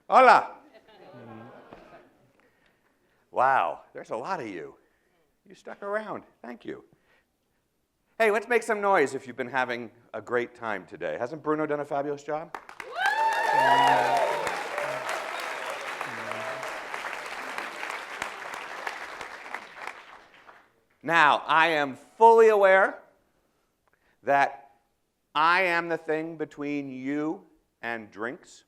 Hola. Wow, there's a lot of you. You stuck around. Thank you. Hey, let's make some noise if you've been having a great time today. Hasn't Bruno done a fabulous job? Now, I am fully aware that I am the thing between you and drinks.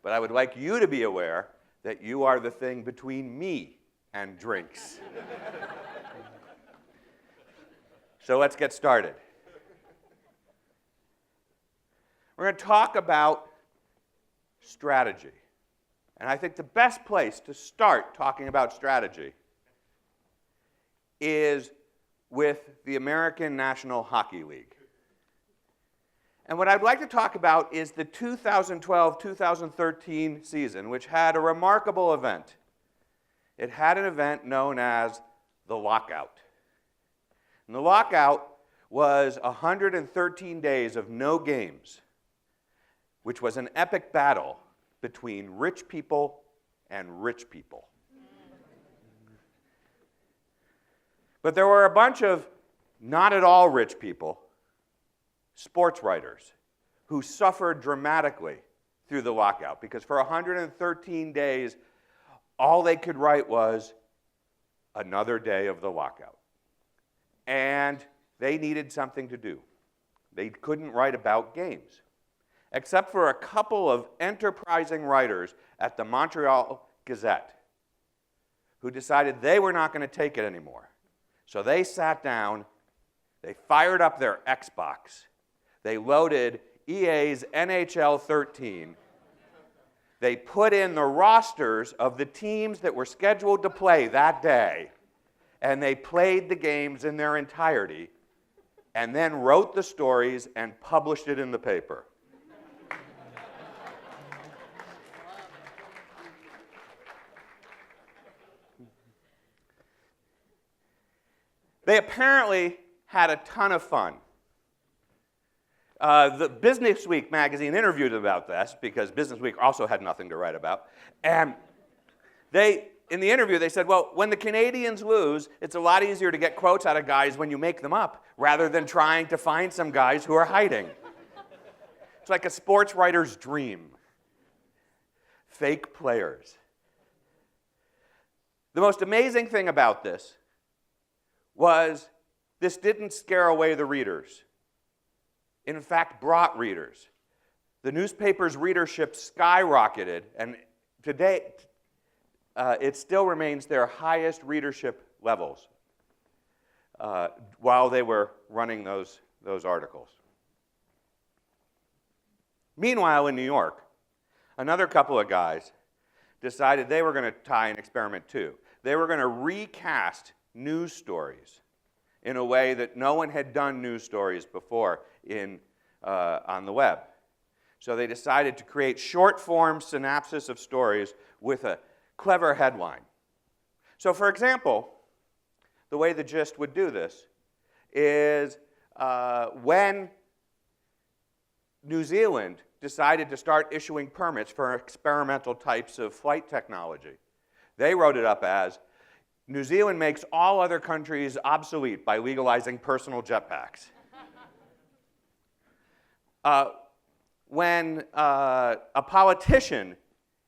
But I would like you to be aware that you are the thing between me and drinks. So let's get started. We're going to talk about strategy. And I think the best place to start talking about strategy is with the American National Hockey League. And what I'd like to talk about is the 2012-2013 season, which had a remarkable event. It had an event known as the lockout. And the lockout was 113 days of no games, which was an epic battle between rich people and rich people. But there were a bunch of not at all rich people, sports writers, who suffered dramatically through the lockout because for 113 days, all they could write was another day of the lockout. And they needed something to do. They couldn't write about games, except for a couple of enterprising writers at the Montreal Gazette who decided they were not going to take it anymore. So they sat down, they fired up their Xbox, they loaded EA's NHL 13, they put in the rosters of the teams that were scheduled to play that day, and they played the games in their entirety, and then wrote the stories and published it in the paper. They apparently had a ton of fun. The Business Week magazine interviewed them about this because Business Week also had nothing to write about. And in the interview, they said, well, when the Canadians lose, it's a lot easier to get quotes out of guys when you make them up rather than trying to find some guys who are hiding. It's like a sports writer's dream. Fake players. The most amazing thing about this was this didn't scare away the readers. In fact, brought readers. The newspaper's readership skyrocketed, and today it still remains their highest readership levels while they were running those articles. Meanwhile, in New York, another couple of guys decided they were going to try an experiment too. They were going to recast news stories in a way that no one had done news stories before on the web. So they decided to create short-form synopsis of stories with a clever headline. So for example, the way the Gist would do this is when New Zealand decided to start issuing permits for experimental types of flight technology, they wrote it up as, New Zealand makes all other countries obsolete by legalizing personal jetpacks. When a politician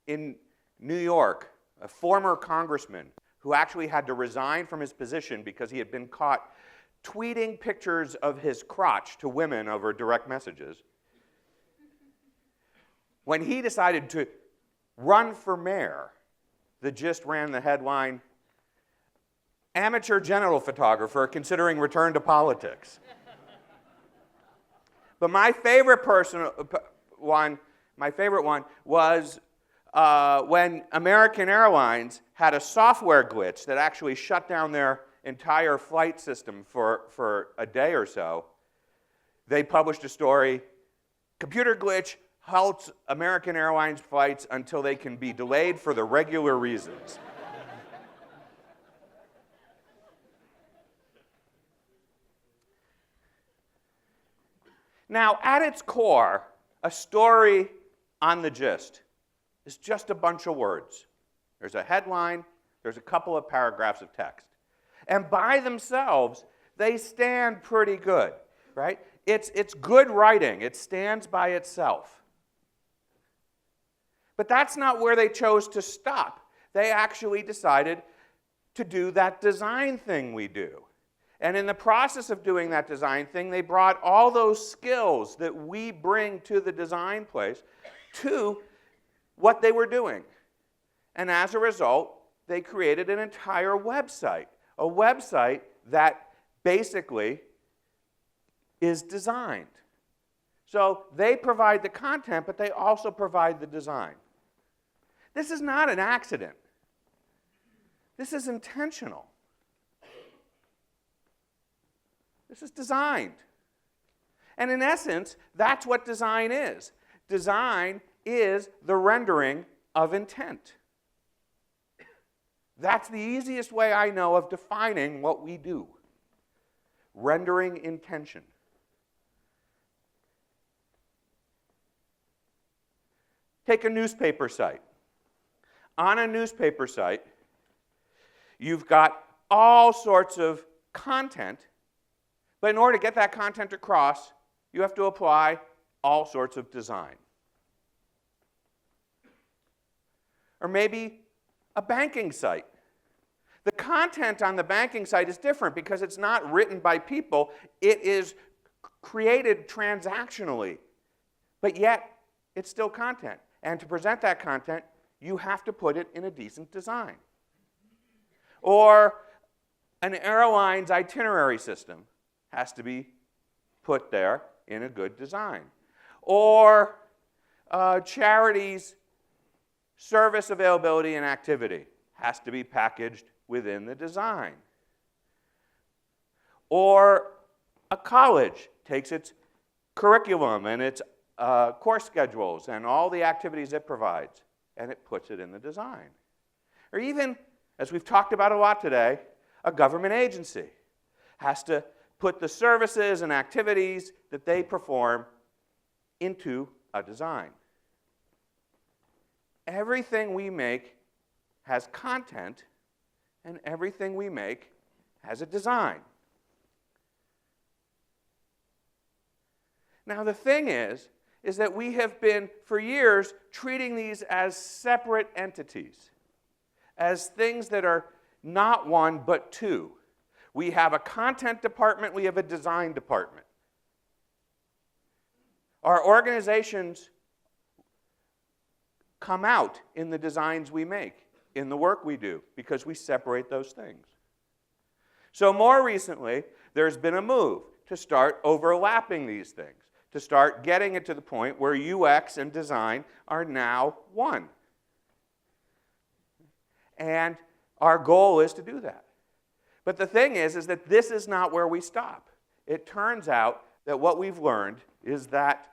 in New York, a former congressman who actually had to resign from his position because he had been caught tweeting pictures of his crotch to women over direct messages, when he decided to run for mayor, the Gist ran the headline, amateur genital photographer considering return to politics. But my favorite one was when American Airlines had a software glitch that actually shut down their entire flight system for a day or so. They published a story, computer glitch halts American Airlines flights until they can be delayed for the regular reasons. Now, at its core, a story on the gist is just a bunch of words. There's a headline, there's a couple of paragraphs of text. And by themselves, they stand pretty good, right? It's good writing. It stands by itself. But that's not where they chose to stop. They actually decided to do that design thing we do. And in the process of doing that design thing, they brought all those skills that we bring to the design place to what they were doing. And as a result, they created an entire website, a website that basically is designed. So they provide the content, but they also provide the design. This is not an accident. This is intentional. This is designed. And in essence, that's what design is. Design is the rendering of intent. That's the easiest way I know of defining what we do. Rendering intention. Take a newspaper site. On a newspaper site, you've got all sorts of content, but in order to get that content across, you have to apply all sorts of design. Or maybe a banking site. The content on the banking site is different because it's not written by people. It is created transactionally, but yet it's still content. And to present that content, you have to put it in a decent design. Or an airline's itinerary system has to be put there in a good design. Or charities' service availability and activity has to be packaged within the design. Or a college takes its curriculum and its course schedules and all the activities it provides, and it puts it in the design. Or even, as we've talked about a lot today, a government agency has to put the services and activities that they perform into a design. Everything we make has content, and everything we make has a design. Now, the thing is that we have been, for years, treating these as separate entities, as things that are not one but two. We have a content department, we have a design department. Our organizations come out in the designs we make, in the work we do, because we separate those things. So more recently, there's been a move to start overlapping these things, to start getting it to the point where UX and design are now one. And our goal is to do that. But the thing is that this is not where we stop. It turns out that what we've learned is that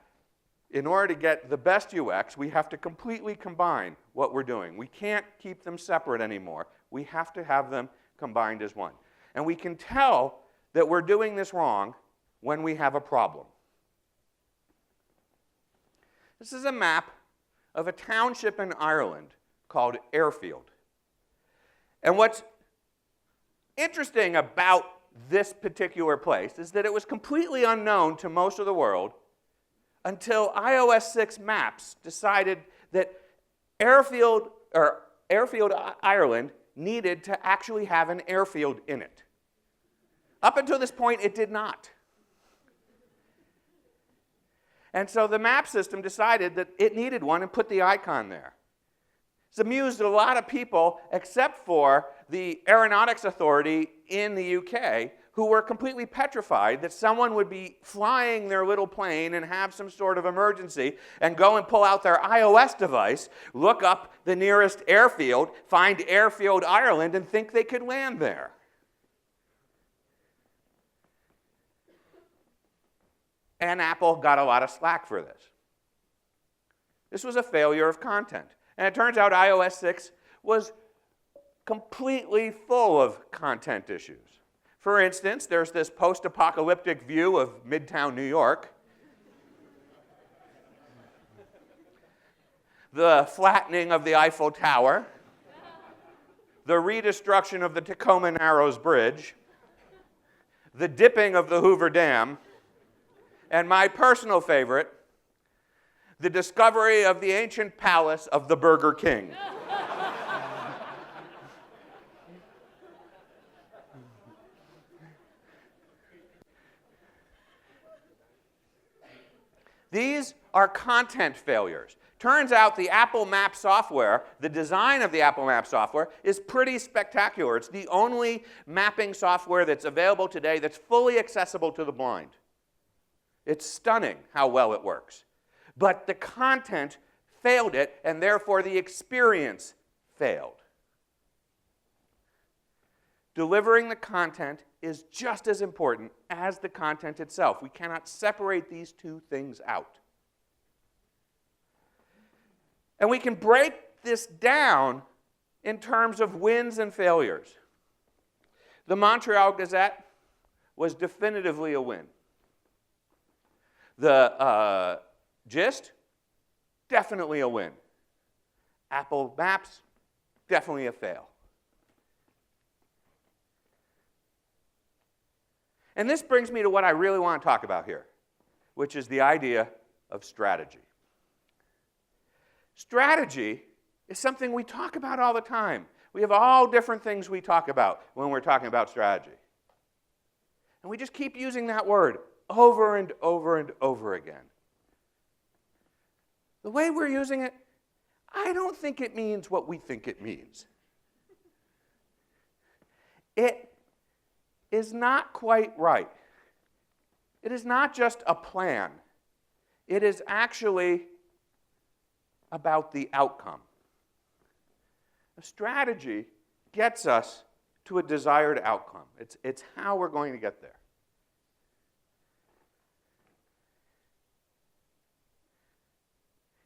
in order to get the best UX, we have to completely combine what we're doing. We can't keep them separate anymore. We have to have them combined as one. And we can tell that we're doing this wrong when we have a problem. This is a map of a township in Ireland called Airfield. And what's interesting about this particular place is that it was completely unknown to most of the world until iOS 6 Maps decided that Airfield, Ireland, needed to actually have an airfield in it. Up until this point, it did not. And so the map system decided that it needed one and put the icon there. It's amused a lot of people, except for the Aeronautics Authority in the UK, who were completely petrified that someone would be flying their little plane and have some sort of emergency and go and pull out their iOS device, look up the nearest airfield, find Airfield, Ireland, and think they could land there. And Apple got a lot of slack for this. This was a failure of content. And it turns out iOS 6 was completely full of content issues. For instance, there's this post-apocalyptic view of Midtown New York. the flattening of the Eiffel Tower, the redestruction of the Tacoma Narrows Bridge, the dipping of the Hoover Dam, and my personal favorite, the discovery of the ancient palace of the Burger King. These are content failures. Turns out the Apple Maps software, the design of the Apple Maps software, is pretty spectacular. It's the only mapping software that's available today that's fully accessible to the blind. It's stunning how well it works. But the content failed it, and therefore the experience failed. Delivering the content is just as important as the content itself. We cannot separate these two things out. And we can break this down in terms of wins and failures. The Montreal Gazette was definitively a win. The Gist, definitely a win. Apple Maps, definitely a fail. And this brings me to what I really want to talk about here, which is the idea of strategy. Strategy is something we talk about all the time. We have all different things we talk about when we're talking about strategy. And we just keep using that word over and over and over again. The way we're using it, I don't think it means what we think it means. It is not quite right. It is not just a plan. It is actually about the outcome. A strategy gets us to a desired outcome. It's how we're going to get there.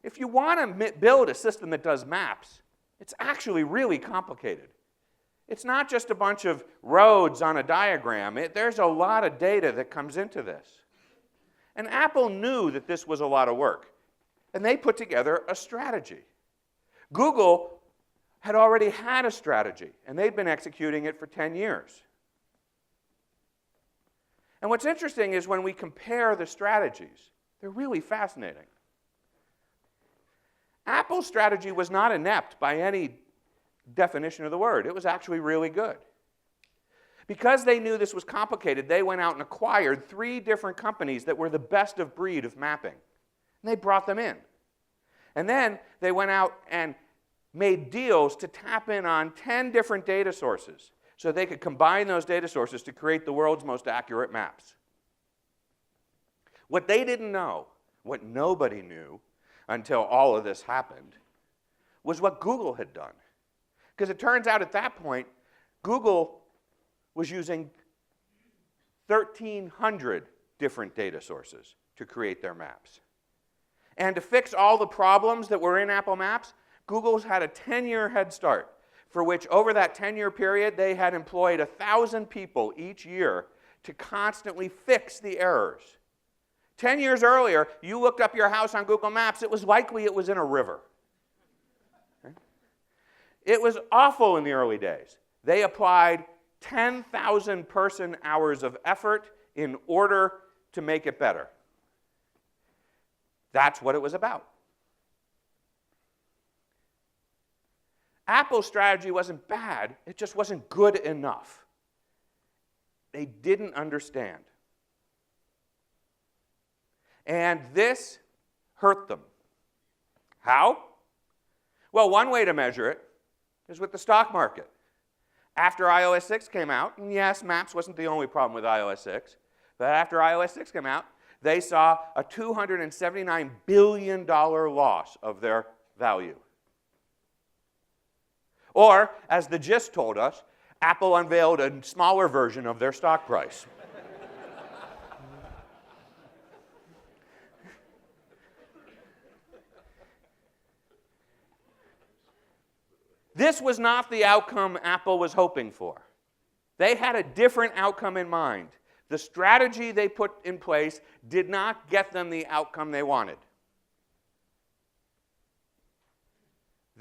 If you want to build a system that does maps, it's actually really complicated. It's not just a bunch of roads on a diagram. There's a lot of data that comes into this. And Apple knew that this was a lot of work, and they put together a strategy. Google had already had a strategy, and they'd been executing it for 10 years. And what's interesting is when we compare the strategies, they're really fascinating. Apple's strategy was not inept by any definition of the word. It was actually really good. Because they knew this was complicated, they went out and acquired 3 different companies that were the best of breed of mapping. And they brought them in. And then they went out and made deals to tap in on 10 different data sources so they could combine those data sources to create the world's most accurate maps. What they didn't know, what nobody knew until all of this happened, was what Google had done. Because it turns out at that point, Google was using 1,300 different data sources to create their maps. And to fix all the problems that were in Apple Maps, Google's had a 10-year head start, for which over that 10-year period, they had employed 1,000 people each year to constantly fix the errors. 10 years earlier, you looked up your house on Google Maps, it was likely it was in a river. Okay? It was awful in the early days. They applied 10,000 person-hours of effort in order to make it better. That's what it was about. Apple's strategy wasn't bad, it just wasn't good enough. They didn't understand. And this hurt them. How? Well, one way to measure it is with the stock market. After iOS 6 came out, and yes, Maps wasn't the only problem with iOS 6, but after iOS 6 came out, they saw a $279 billion loss of their value. Or, as the Gist told us, Apple unveiled a smaller version of their stock price. This was not the outcome Apple was hoping for. They had a different outcome in mind. The strategy they put in place did not get them the outcome they wanted.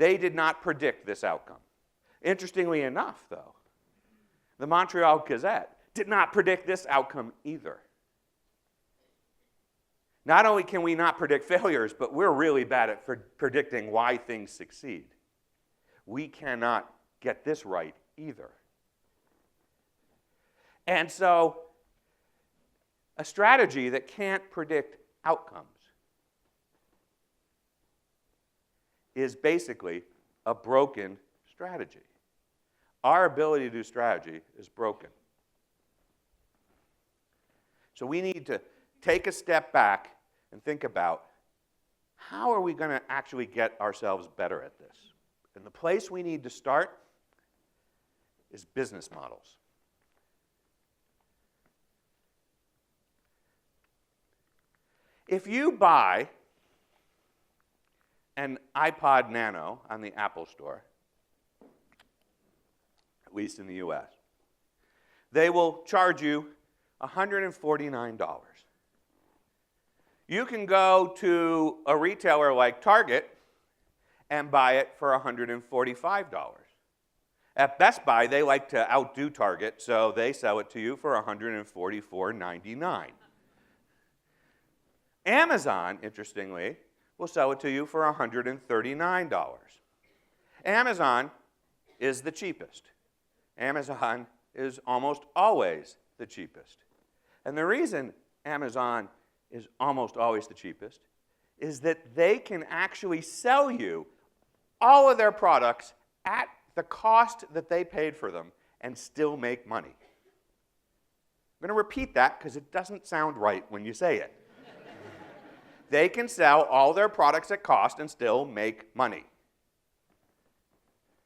They did not predict this outcome. Interestingly enough, though, the Montreal Gazette did not predict this outcome either. Not only can we not predict failures, but we're really bad at predicting why things succeed. We cannot get this right either. And so, a strategy that can't predict outcomes is basically a broken strategy. Our ability to do strategy is broken. So we need to take a step back and think about how are we going to actually get ourselves better at this? And the place we need to start is business models. If you buy an iPod Nano on the Apple Store, at least in the US, they will charge you $149. You can go to a retailer like Target and buy it for $145. At Best Buy, they like to outdo Target, so they sell it to you for $144.99. Amazon, interestingly, will sell it to you for $139. Amazon is the cheapest. Amazon is almost always the cheapest. And the reason Amazon is almost always the cheapest is that they can actually sell you all of their products at the cost that they paid for them and still make money. I'm going to repeat that because it doesn't sound right when you say it. They can sell all their products at cost and still make money.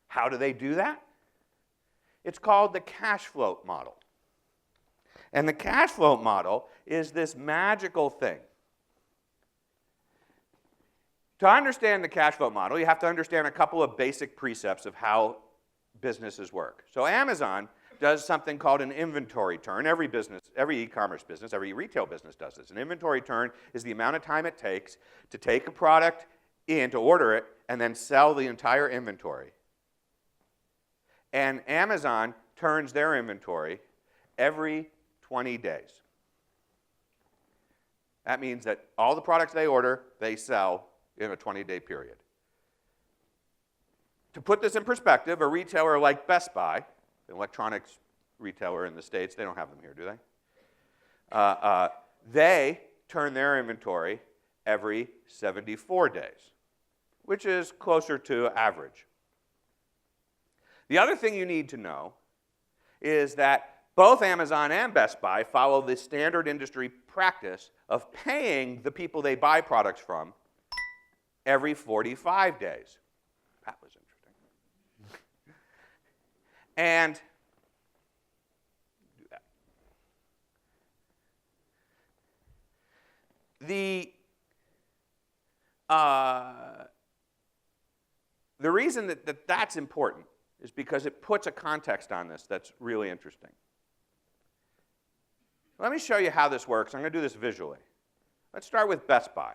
How do they do that? It's called the cash float model. And the cash float model is this magical thing. To understand the cash float model, you have to understand a couple of basic precepts of how businesses work. So Amazon does something called an inventory turn. Every business, every e-commerce business, every retail business does this. An inventory turn is the amount of time it takes to take a product in, to order it, and then sell the entire inventory. And Amazon turns their inventory every 20 days. That means that all the products they order, they sell in a 20-day period. To put this in perspective, a retailer like Best Buy, an electronics retailer in the States, they don't have them here, do they? They turn their inventory every 74 days, which is closer to average. The other thing you need to know is that both Amazon and Best Buy follow the standard industry practice of paying the people they buy products from every 45 days. That was interesting. And do that. The reason that that's important is because it puts a context on this that's really interesting. Let me show you how this works. I'm going to do this visually. Let's start with Best Buy.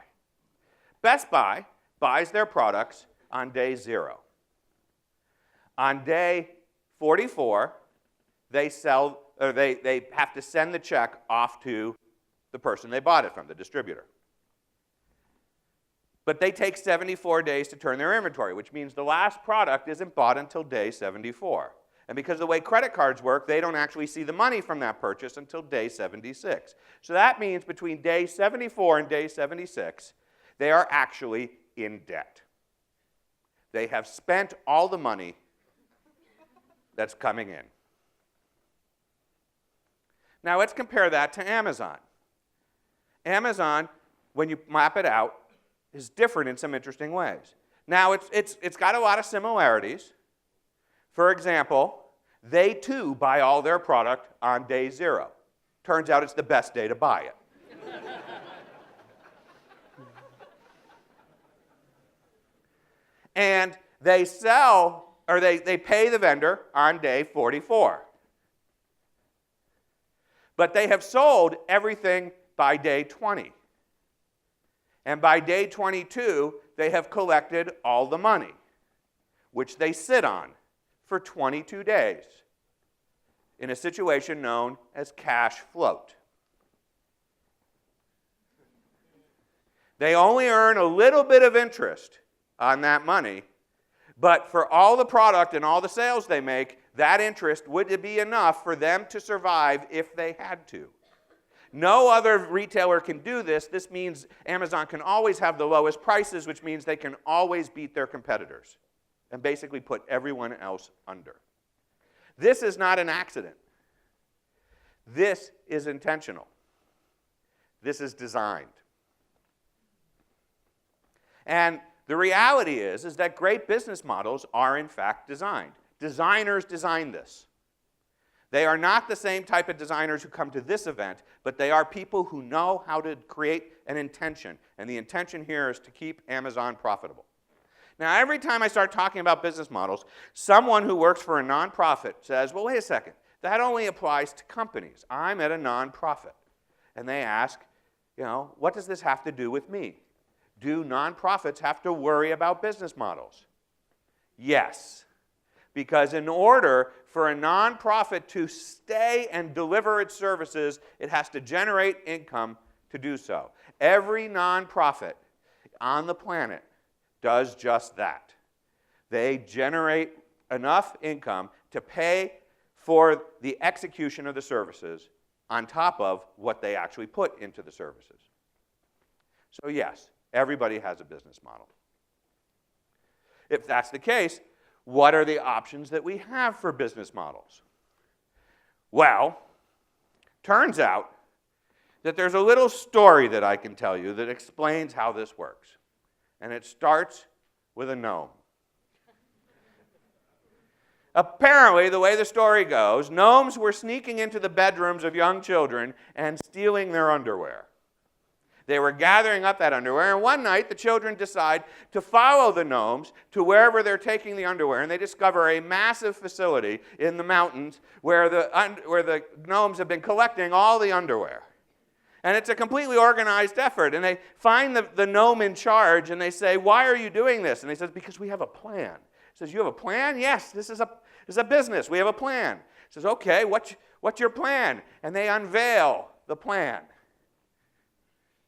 Best Buy buys their products on day 0. On day 44, they have to send the check off to the person they bought it from, the distributor. But they take 74 days to turn their inventory, which means the last product isn't bought until day 74. And because of the way credit cards work, they don't actually see the money from that purchase until day 76. So that means between day 74 and day 76, they are actually in debt. They have spent all the money that's coming in. Now let's compare that to Amazon. Amazon, when you map it out, is different in some interesting ways. Now it's got a lot of similarities. For example, they too buy all their product on day 0. Turns out it's the best day to buy it. And they sell, or they pay the vendor on day 44. But they have sold everything by day 20. And by day 22, they have collected all the money. which they sit on for 22 days in a situation known as cash float. They only earn a little bit of interest on that money, but for all the product and all the sales they make, that interest would be enough for them to survive if they had to. No other retailer can do this. This means Amazon can always have the lowest prices, which means they can always beat their competitors and basically put everyone else under. This is not an accident. This is intentional. This is designed. And the reality is that great business models are in fact designed. Designers design this. They are not the same type of designers who come to this event, but they are people who know how to create an intention. And the intention here is to keep Amazon profitable. Now, every time I start talking about business models, someone who works for a nonprofit says, well, wait a second, that only applies to companies. I'm at a nonprofit. And they ask, what does this have to do with me? Do nonprofits have to worry about business models? Yes. Because in order for a nonprofit to stay and deliver its services, it has to generate income to do so. Every nonprofit on the planet does just that. They generate enough income to pay for the execution of the services on top of what they actually put into the services. So yes, everybody has a business model. If that's the case, what are the options that we have for business models? Well, turns out that there's a little story that I can tell you that explains how this works. And it starts with a gnome. Apparently, the way the story goes, gnomes were sneaking into the bedrooms of young children and stealing their underwear. They were gathering up that underwear, and one night the children decide to follow the gnomes to wherever they're taking the underwear, and they discover a massive facility in the mountains where the gnomes have been collecting all the underwear. And it's a completely organized effort, and they find the gnome in charge, and they say, why are you doing this? And he says, because we have a plan. He says, you have a plan? Yes, this is a business. We have a plan. He says, okay, what's your plan? And they unveil the plan.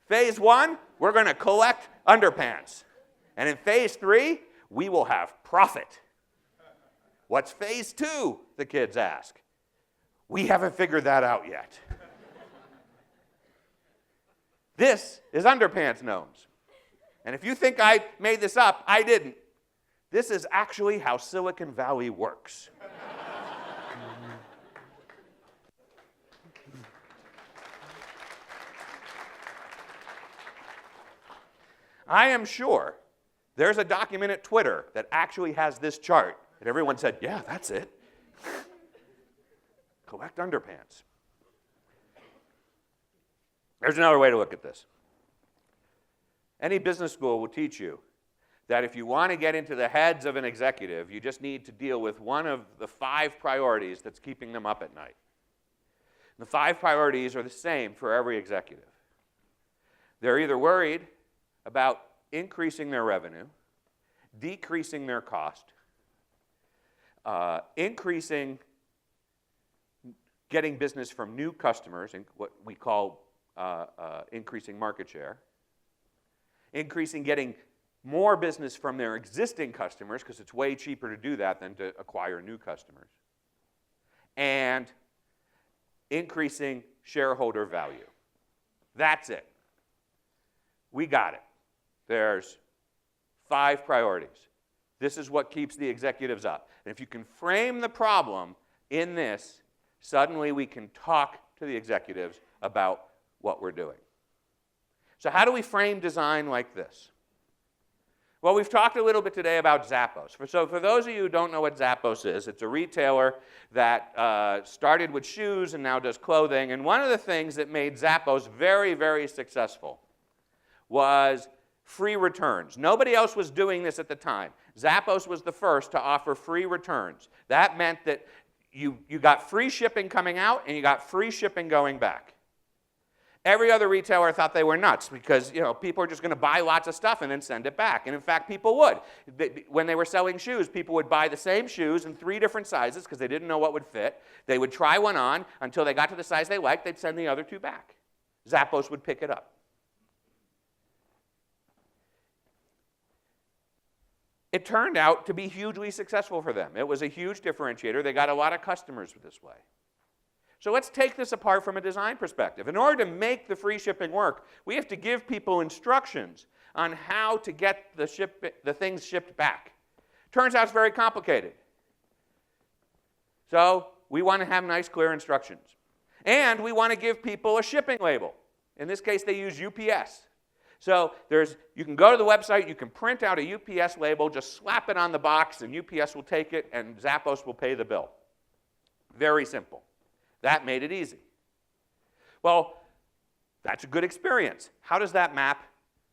Phase 1, we're going to collect underpants. And in phase 3, we will have profit. What's phase 2, the kids ask. We haven't figured that out yet. This is underpants gnomes. And if you think I made this up, I didn't. This is actually how Silicon Valley works. I am sure there's a document at Twitter that actually has this chart. And everyone said, yeah, that's it. Collect underpants. There's another way to look at this. Any business school will teach you that if you want to get into the heads of an executive, you just need to deal with one of the 5 priorities that's keeping them up at night. The 5 priorities are the same for every executive. They're either worried about increasing their revenue, decreasing their cost, getting business from new customers, in what we call increasing market share, getting more business from their existing customers, because it's way cheaper to do that than to acquire new customers, and increasing shareholder value. That's it. We got it. There's 5 priorities. This is what keeps the executives up. And if you can frame the problem in this, suddenly we can talk to the executives about what we're doing. So how do we frame design like this? Well, we've talked a little bit today about Zappos. So for those of you who don't know what Zappos is, it's a retailer that started with shoes and now does clothing. And one of the things that made Zappos very, very successful was free returns. Nobody else was doing this at the time. Zappos was the first to offer free returns. That meant that you got free shipping coming out and you got free shipping going back. Every other retailer thought they were nuts because people are just going to buy lots of stuff and then send it back. And in fact, people would. When they were selling shoes, people would buy the same shoes in 3 different sizes because they didn't know what would fit. They would try one on until they got to the size they liked. They'd send the other 2 back. Zappos would pick it up. It turned out to be hugely successful for them. It was a huge differentiator. They got a lot of customers this way. So let's take this apart from a design perspective. In order to make the free shipping work, we have to give people instructions on how to get the things shipped back. Turns out it's very complicated. So we want to have nice, clear instructions. And we want to give people a shipping label. In this case, they use UPS. So you can go to the website, you can print out a UPS label, just slap it on the box, and UPS will take it, and Zappos will pay the bill. Very simple. That made it easy. Well, that's a good experience. How does that map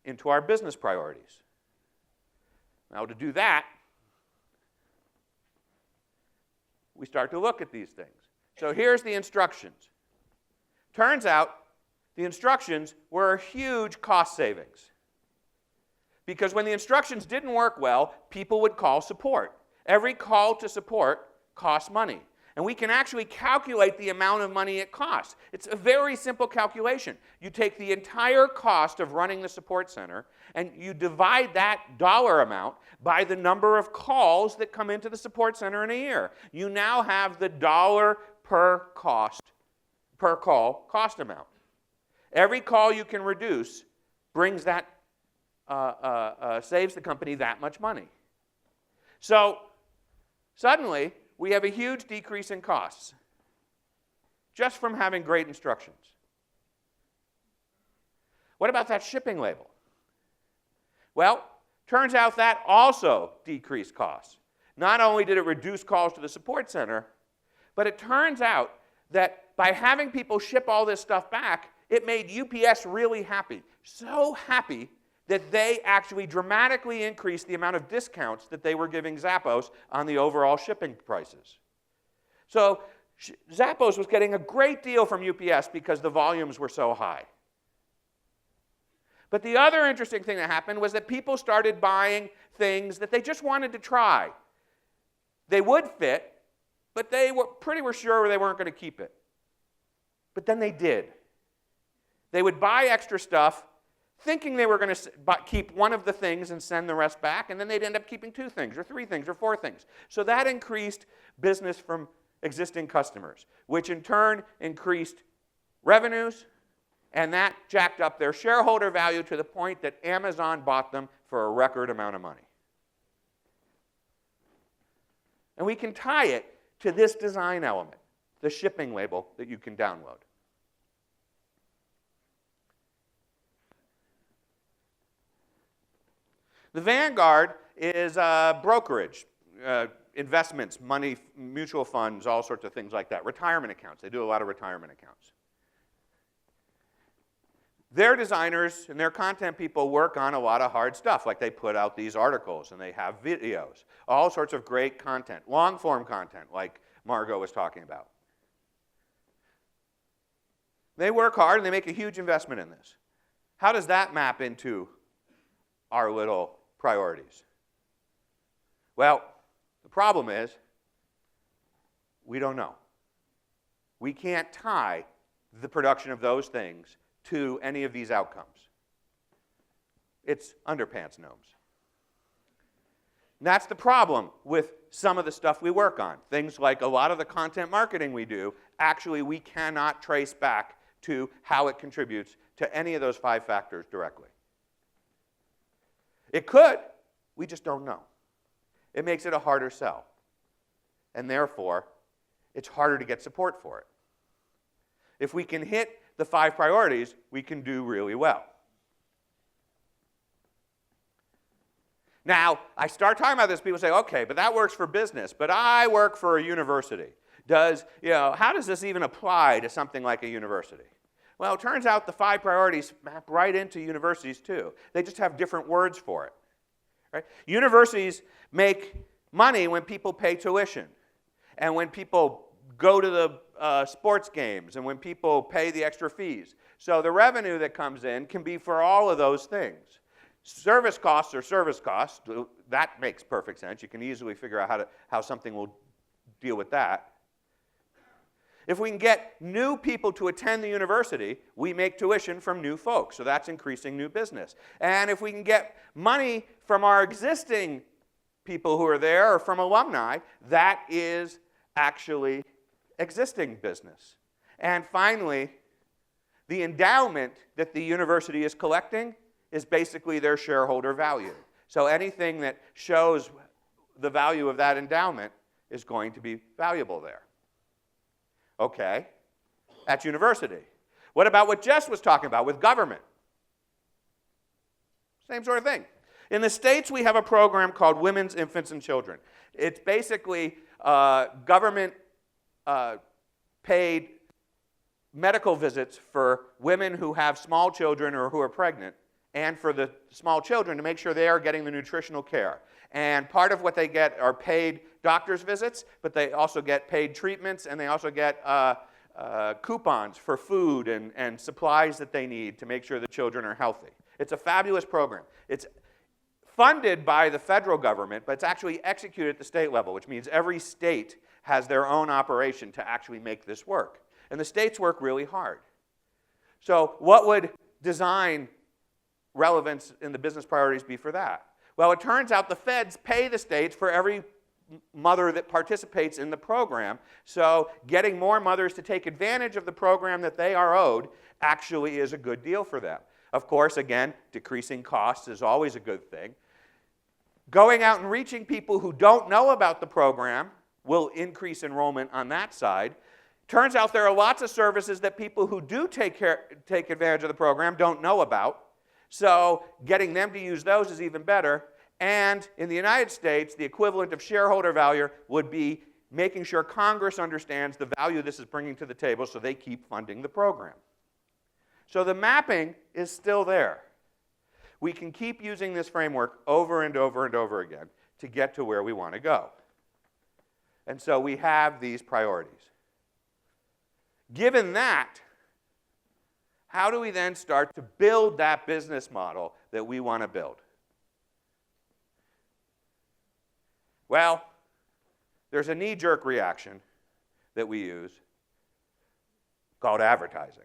into our business priorities? Now, to do that, we start to look at these things. So here's the instructions. Turns out the instructions were a huge cost savings. Because when the instructions didn't work well, people would call support. Every call to support costs money. And we can actually calculate the amount of money it costs. It's a very simple calculation. You take the entire cost of running the support center, and you divide that dollar amount by the number of calls that come into the support center in a year. You now have the dollar per call cost amount. Every call you can reduce brings that, saves the company that much money. So suddenly, we have a huge decrease in costs just from having great instructions. What about that shipping label? Well, turns out that also decreased costs. Not only did it reduce calls to the support center, but it turns out that by having people ship all this stuff back, it made UPS really happy. So happy that they actually dramatically increased the amount of discounts that they were giving Zappos on the overall shipping prices. So Zappos was getting a great deal from UPS because the volumes were so high. But the other interesting thing that happened was that people started buying things that they just wanted to try. They would fit, but they were pretty sure they weren't going to keep it. But then they did. They would buy extra stuff thinking they were going to keep one of the things and send the rest back, and then they'd end up keeping 2 things, or 3 things, or 4 things. So that increased business from existing customers, which in turn increased revenues, and that jacked up their shareholder value to the point that Amazon bought them for a record amount of money. And we can tie it to this design element, the shipping label that you can download. The Vanguard is brokerage, investments, money, mutual funds, all sorts of things like that. Retirement accounts. They do a lot of retirement accounts. Their designers and their content people work on a lot of hard stuff, like they put out these articles and they have videos, all sorts of great content, long-form content, like Margot was talking about. They work hard and they make a huge investment in this. How does that map into our little priorities? Well, the problem is we don't know. We can't tie the production of those things to any of these outcomes. It's underpants gnomes. And that's the problem with some of the stuff we work on. Things like a lot of the content marketing we do, actually we cannot trace back to how it contributes to any of those 5 factors directly. It could, we just don't know. It makes it a harder sell. And therefore, it's harder to get support for it. If we can hit the 5 priorities, we can do really well. Now, I start talking about this, people say, okay, but that works for business, but I work for a university. How does this even apply to something like a university? Well, it turns out the 5 priorities map right into universities too. They just have different words for it. Right? Universities make money when people pay tuition, and when people go to the sports games, and when people pay the extra fees. So the revenue that comes in can be for all of those things. Service costs are service costs. That makes perfect sense. You can easily figure out how something will deal with that. If we can get new people to attend the university, we make tuition from new folks. So that's increasing new business. And if we can get money from our existing people who are there or from alumni, that is actually existing business. And finally, the endowment that the university is collecting is basically their shareholder value. So anything that shows the value of that endowment is going to be valuable there. Okay, that's university. What about what Jess was talking about with government? Same sort of thing. In the States, we have a program called Women's, Infants, and Children. It's basically government paid medical visits for women who have small children or who are pregnant, and for the small children to make sure they are getting the nutritional care. And part of what they get are paid doctor's visits, but they also get paid treatments, and they also get coupons for food and supplies that they need to make sure the children are healthy. It's a fabulous program. It's funded by the federal government, but it's actually executed at the state level, which means every state has their own operation to actually make this work. And the states work really hard. So what would design relevance in the business priorities be for that? Well, it turns out the feds pay the states for every mother that participates in the program. So getting more mothers to take advantage of the program that they are owed actually is a good deal for them. Of course, again, decreasing costs is always a good thing. Going out and reaching people who don't know about the program will increase enrollment on that side. Turns out there are lots of services that people who do take advantage of the program don't know about. So getting them to use those is even better. And in the United States, the equivalent of shareholder value would be making sure Congress understands the value this is bringing to the table so they keep funding the program. So the mapping is still there. We can keep using this framework over and over and over again to get to where we want to go. And so we have these priorities. Given that, how do we then start to build that business model that we want to build? Well, there's a knee-jerk reaction that we use called advertising.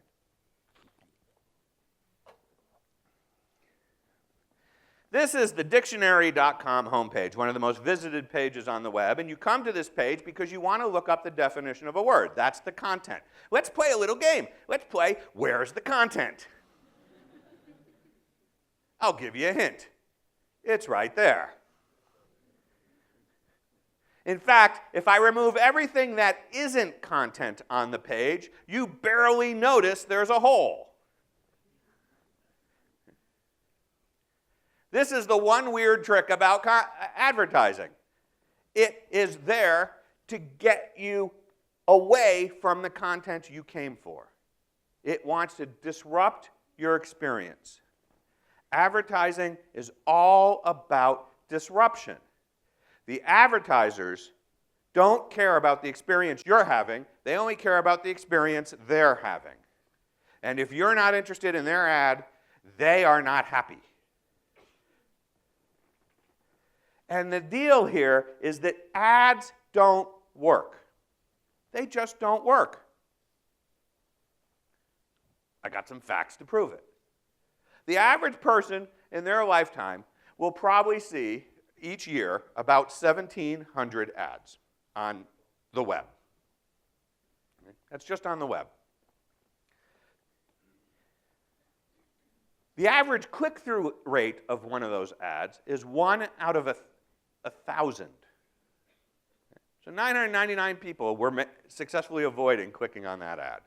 This is the dictionary.com homepage, one of the most visited pages on the web, and you come to this page because you want to look up the definition of a word. That's the content. Let's play a little game. Let's play Where's the Content? I'll give you a hint. It's right there. In fact, if I remove everything that isn't content on the page, you barely notice there's a hole. This is the one weird trick about advertising. It is there to get you away from the content you came for. It wants to disrupt your experience. Advertising is all about disruption. The advertisers don't care about the experience you're having. They only care about the experience they're having. And if you're not interested in their ad, they are not happy. And the deal here is that ads don't work. They just don't work. I got some facts to prove it. The average person in their lifetime will probably see each year about 1,700 ads on the web. That's just on the web. The average click-through rate of one of those ads is 1 out of 1,000. So 999 people were successfully avoiding clicking on that ad.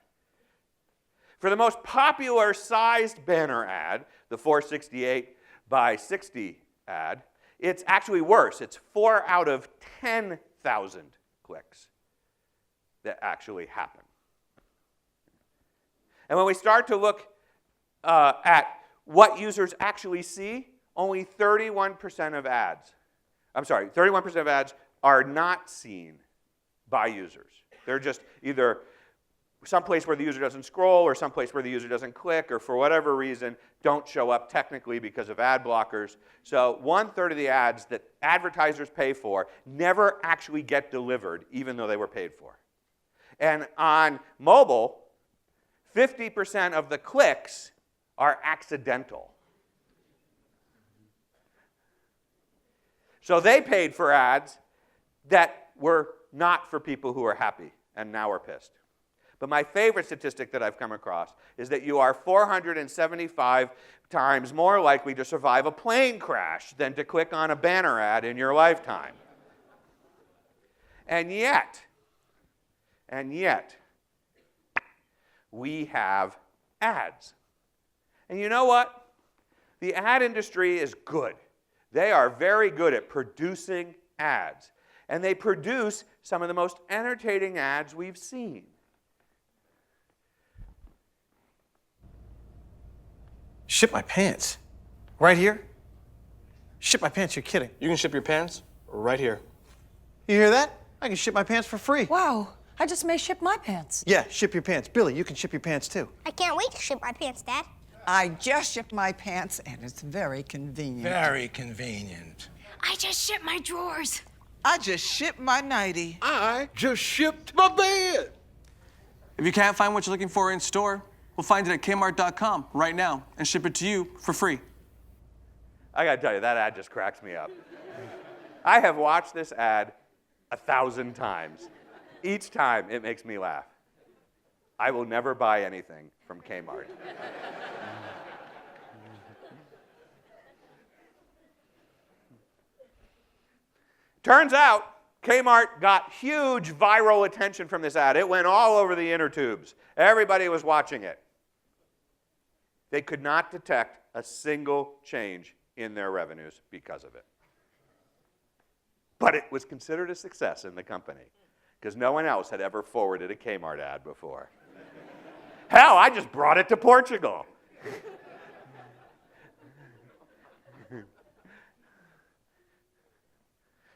For the most popular sized banner ad, the 468 by 60 ad, it's actually worse. It's 4 out of 10,000 clicks that actually happen. And when we start to look at what users actually see, only 31% of ads, 31% of ads are not seen by users. They're just either someplace where the user doesn't scroll or someplace where the user doesn't click or for whatever reason don't show up technically because of ad blockers. So 1/3 of the ads that advertisers pay for never actually get delivered even though they were paid for. And on mobile, 50% of the clicks are accidental. So they paid for ads that were not for people who are happy and now are pissed. But my favorite statistic that I've come across is that you are 475 times more likely to survive a plane crash than to click on a banner ad in your lifetime. And yet, we have ads. And you know what? The ad industry is good. They are very good at producing ads. And they produce some of the most entertaining ads we've seen. Ship my pants? Right here? Ship my pants, you're kidding. You can ship your pants right here. You hear that? I can ship my pants for free. Wow, I just may ship my pants. Yeah, ship your pants. Billy, you can ship your pants too. I can't wait to ship my pants, Dad. I just shipped my pants, and it's very convenient. Very convenient. I just shipped my drawers. I just shipped my nightie. I just shipped my bed. If you can't find what you're looking for in store, we'll find it at Kmart.com right now and ship it to you for free. I gotta tell you, that ad just cracks me up. I have watched this ad 1,000 times. Each time it makes me laugh. I will never buy anything from Kmart. Turns out, Kmart got huge viral attention from this ad. It went all over the inner tubes. Everybody was watching it. They could not detect a single change in their revenues because of it. But it was considered a success in the company because no one else had ever forwarded a Kmart ad before. Hell, I just brought it to Portugal.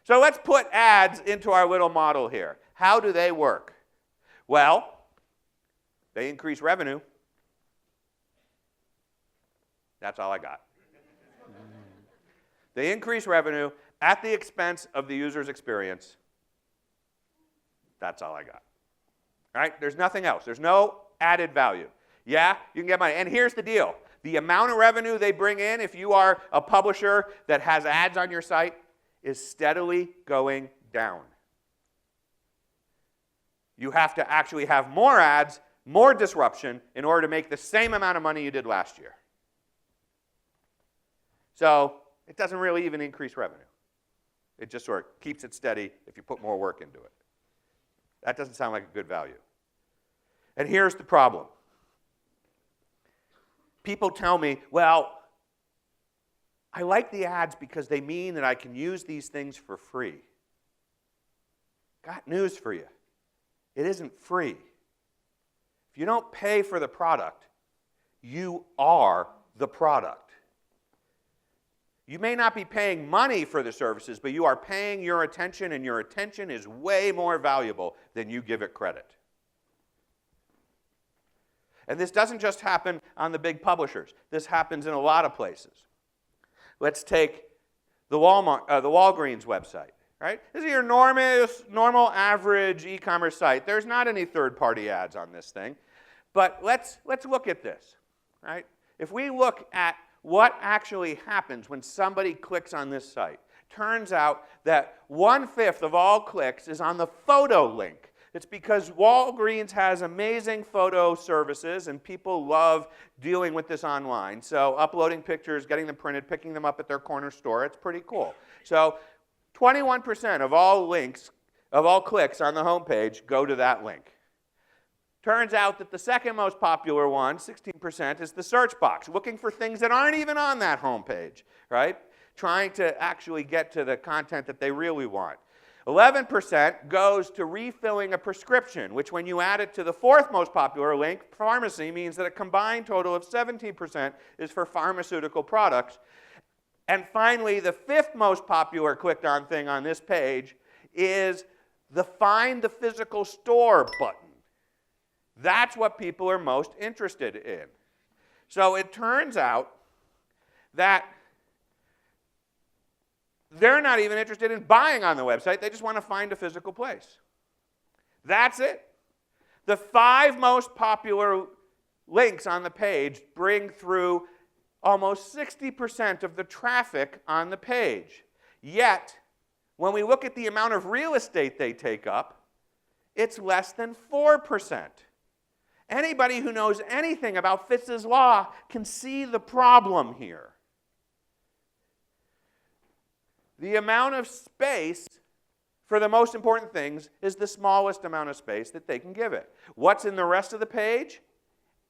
So let's put ads into our little model here. How do they work? Well, they increase revenue. That's all I got. They increase revenue at the expense of the user's experience. That's all I got. All right? There's nothing else. There's no added value. Yeah, you can get money. And here's the deal. The amount of revenue they bring in, if you are a publisher that has ads on your site, is steadily going down. You have to actually have more ads, more disruption, in order to make the same amount of money you did last year. So it doesn't really even increase revenue. It just sort of keeps it steady if you put more work into it. That doesn't sound like a good value. And here's the problem. People tell me, well, I like the ads because they mean that I can use these things for free. Got news for you. It isn't free. If you don't pay for the product, you are the product. You may not be paying money for the services, but you are paying your attention, and your attention is way more valuable than you give it credit. And this doesn't just happen on the big publishers. This happens in a lot of places. Let's take the Walgreens website, right? This is your normal average e-commerce site. There's not any third-party ads on this thing. But let's look at this, right? If we look at what actually happens when somebody clicks on this site, turns out that 1/5 of all clicks is on the photo link. It's because Walgreens has amazing photo services, and people love dealing with this online. So uploading pictures, getting them printed, picking them up at their corner store, it's pretty cool. So 21% of all links, of all clicks on the homepage go to that link. Turns out that the second most popular one, 16%, is the search box, looking for things that aren't even on that homepage, right? Trying to actually get to the content that they really want. 11% goes to refilling a prescription, which when you add it to the fourth most popular link, pharmacy, means that a combined total of 17% is for pharmaceutical products. And finally, the fifth most popular clicked on thing on this page is the Find the Physical Store button. That's what people are most interested in. So it turns out that they're not even interested in buying on the website. They just want to find a physical place. That's it. The 5 most popular links on the page bring through almost 60% of the traffic on the page. Yet, when we look at the amount of real estate they take up, it's less than 4%. Anybody who knows anything about Fitz's law can see the problem here. The amount of space for the most important things is the smallest amount of space that they can give it. What's in the rest of the page?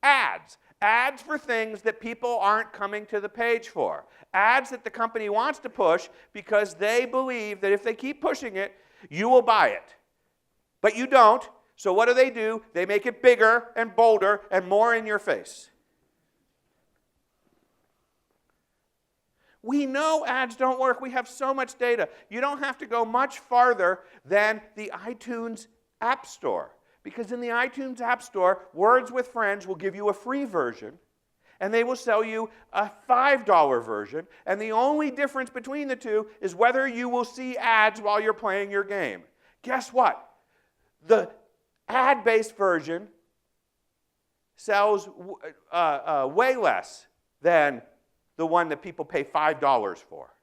Ads. Ads for things that people aren't coming to the page for. Ads that the company wants to push because they believe that if they keep pushing it, you will buy it. But you don't, so what do? They make it bigger and bolder and more in your face. We know ads don't work. We have so much data. You don't have to go much farther than the iTunes App Store. Because in the iTunes App Store, Words with Friends will give you a free version, and they will sell you a $5 version. And the only difference between the two is whether you will see ads while you're playing your game. Guess what? The ad-based version sells way less than the one that people pay $5 for.